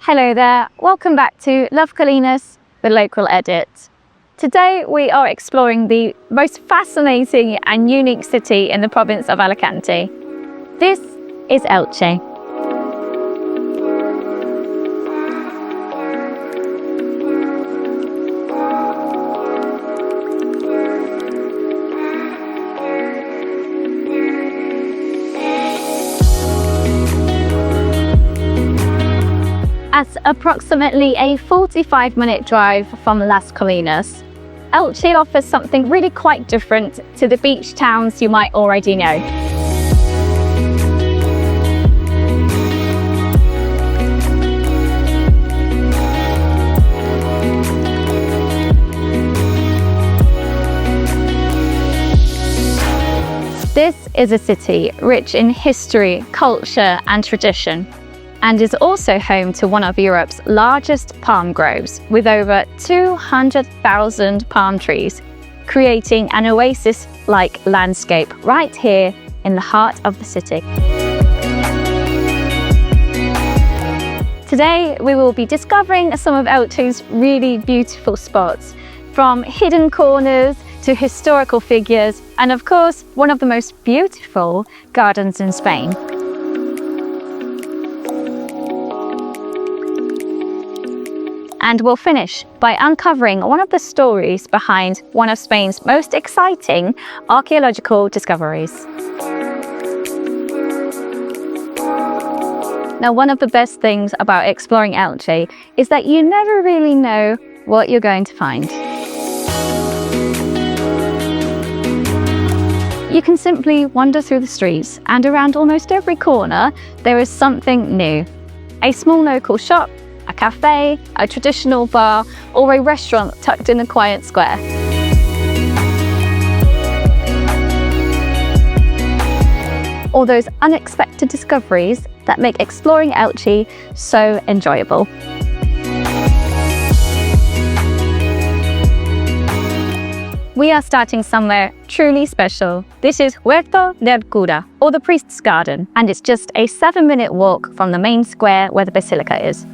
Hello there, welcome back to Love Colinas, the local edit. Today we are exploring the most fascinating and unique city in the province of Alicante. This is Elche. At approximately a 45-minute drive from Las Colinas, Elche offers something really quite different to the beach towns you might already know. This is a city rich in history, culture and tradition, and is also home to one of Europe's largest palm groves, with over 200,000 palm trees, creating an oasis-like landscape right here in the heart of the city. Today, we will be discovering some of Elche's really beautiful spots, from hidden corners to historical figures, and of course, one of the most beautiful gardens in Spain. And we'll finish by uncovering one of the stories behind one of Spain's most exciting archaeological discoveries. Now, one of the best things about exploring Elche is that you never really know what you're going to find. You can simply wander through the streets, and around almost every corner there is something new. A small local shop, a cafe, a traditional bar, or a restaurant tucked in a quiet square. All those unexpected discoveries that make exploring Elche so enjoyable. We are starting somewhere truly special. This is Huerto del Cura, or the Priest's Garden, and it's just a 7-minute walk from the main square where the basilica is.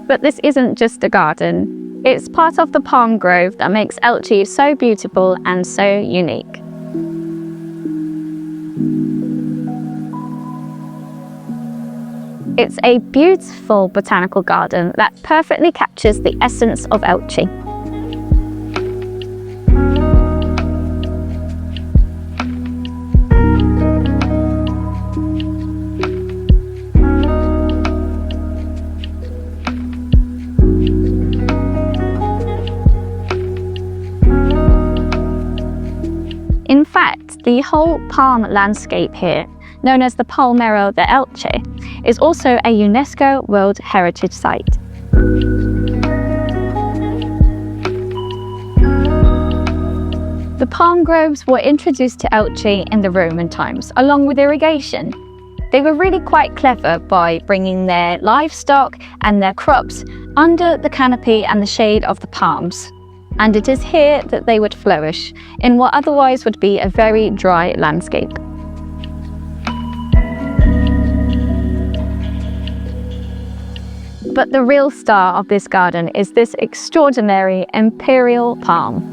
But this isn't just a garden. It's part of the palm grove that makes Elche so beautiful and so unique. It's a beautiful botanical garden that perfectly captures the essence of Elche. In fact, the whole palm landscape here, known as the Palmero de Elche, is also a UNESCO World Heritage Site. The palm groves were introduced to Elche in the Roman times, along with irrigation. They were really quite clever by bringing their livestock and their crops under the canopy and the shade of the palms. And it is here that they would flourish, in what otherwise would be a very dry landscape. But the real star of this garden is this extraordinary imperial palm.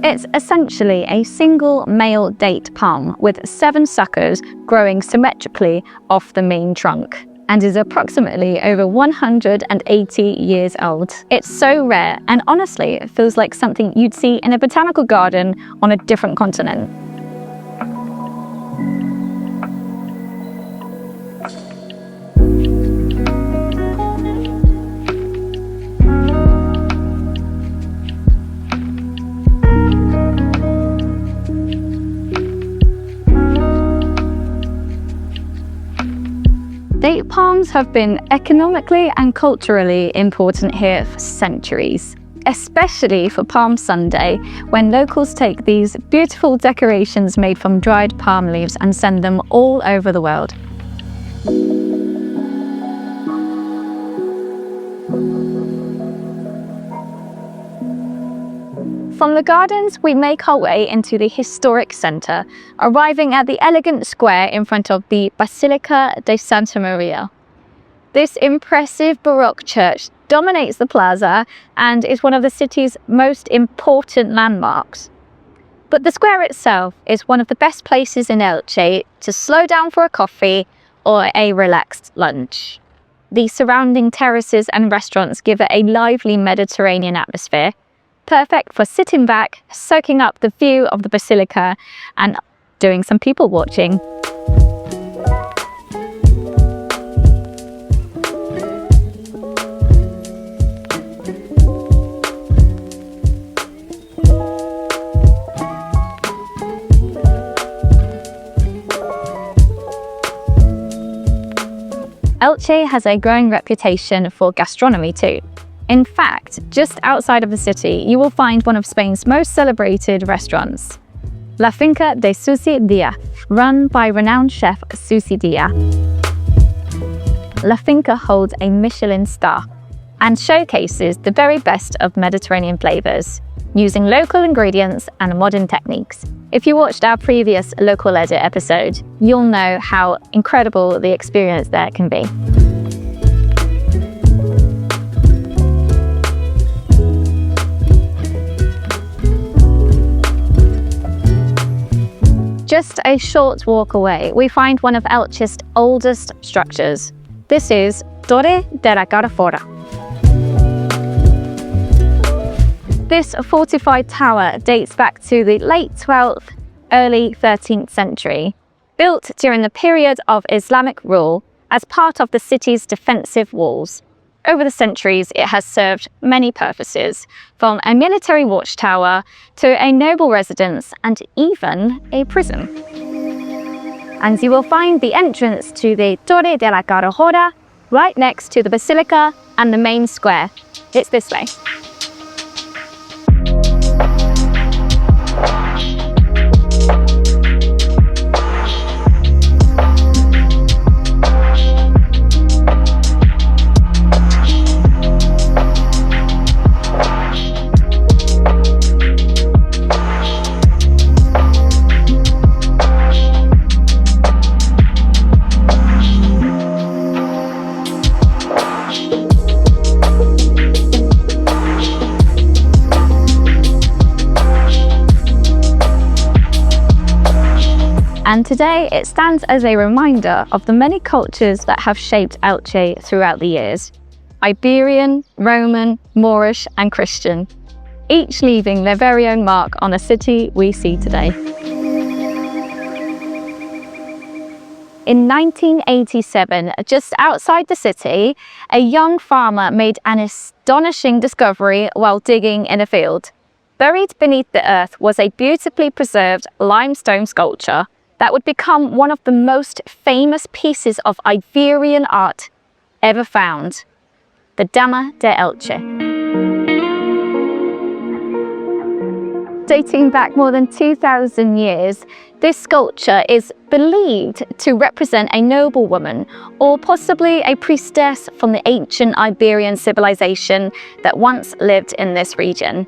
It's essentially a single male date palm with 7 suckers growing symmetrically off the main trunk, and is approximately over 180 years old. It's so rare, and honestly, it feels like something you'd see in a botanical garden on a different continent. Date palms have been economically and culturally important here for centuries, especially for Palm Sunday, when locals take these beautiful decorations made from dried palm leaves and send them all over the world. From the gardens, we make our way into the historic centre, arriving at the elegant square in front of the Basilica de Santa Maria. This impressive Baroque church dominates the plaza and is one of the city's most important landmarks. But the square itself is one of the best places in Elche to slow down for a coffee or a relaxed lunch. The surrounding terraces and restaurants give it a lively Mediterranean atmosphere, perfect for sitting back, soaking up the view of the basilica and doing some people watching. Elche has a growing reputation for gastronomy too. In fact, just outside of the city, you will find one of Spain's most celebrated restaurants, La Finca de Susi Dia, run by renowned chef Susi Dia. La Finca holds a Michelin star and showcases the very best of Mediterranean flavors, using local ingredients and modern techniques. If you watched our previous Local Edit episode, you'll know how incredible the experience there can be. Just a short walk away, we find one of Elche's oldest structures. This is Torre de la Calaforra. This fortified tower dates back to the late 12th, early 13th century, built during the period of Islamic rule as part of the city's defensive walls. Over the centuries, it has served many purposes, from a military watchtower to a noble residence and even a prison. And you will find the entrance to the Torre de la Calaforra right next to the basilica and the main square. It's this way. And today it stands as a reminder of the many cultures that have shaped Elche throughout the years. Iberian, Roman, Moorish and Christian, each leaving their very own mark on the city we see today. In 1987, just outside the city, a young farmer made an astonishing discovery while digging in a field. Buried beneath the earth was a beautifully preserved limestone sculpture that would become one of the most famous pieces of Iberian art ever found, the Dama de Elche. Dating back more than 2,000 years, this sculpture is believed to represent a noblewoman or possibly a priestess from the ancient Iberian civilization that once lived in this region.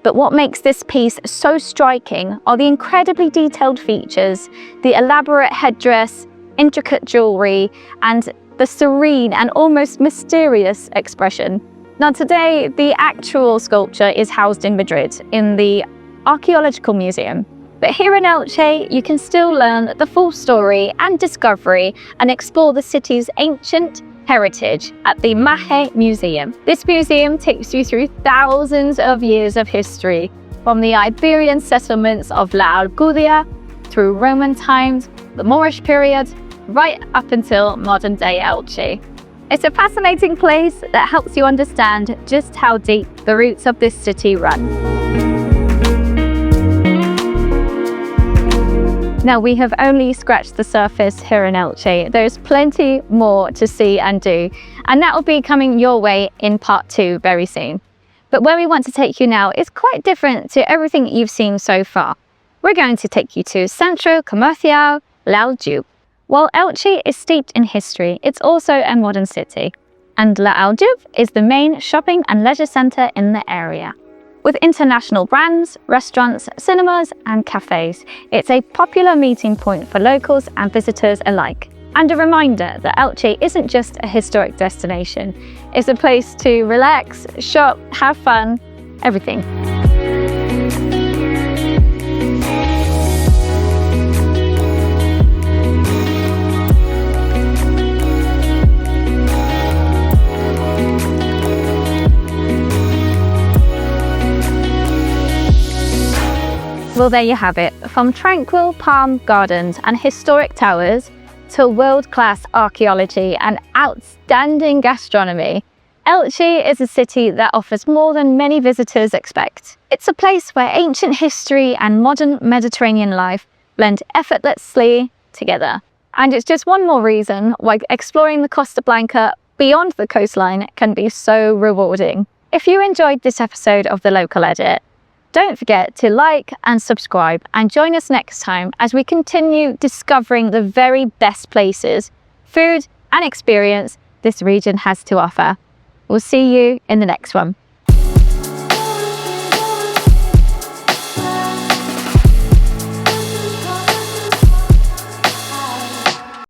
But what makes this piece so striking are the incredibly detailed features, the elaborate headdress, intricate jewelry, and the serene and almost mysterious expression. Now today, the actual sculpture is housed in Madrid in the Archaeological Museum. But here in Elche, you can still learn the full story and discovery and explore the city's ancient heritage at the MAHE Museum. This museum takes you through thousands of years of history, from the Iberian settlements of La Alcudia, through Roman times, the Moorish period, right up until modern day Elche. It's a fascinating place that helps you understand just how deep the roots of this city run. Now, we have only scratched the surface here in Elche. There's plenty more to see and do, and that will be coming your way in part 2 very soon. But where we want to take you now is quite different to everything you've seen so far. We're going to take you to Centro Comercial La Aljube. While Elche is steeped in history, it's also a modern city, and La Aljube is the main shopping and leisure centre in the area. With international brands, restaurants, cinemas and cafes, it's a popular meeting point for locals and visitors alike. And a reminder that Elche isn't just a historic destination, it's a place to relax, shop, have fun, everything. Well, there you have it. From tranquil palm gardens and historic towers to world-class archaeology and outstanding gastronomy, Elche is a city that offers more than many visitors expect. It's a place where ancient history and modern Mediterranean life blend effortlessly together. And it's just one more reason why exploring the Costa Blanca beyond the coastline can be so rewarding. If you enjoyed this episode of The Local Edit, don't forget to like and subscribe and join us next time as we continue discovering the very best places, food and experience this region has to offer. We'll see you in the next one.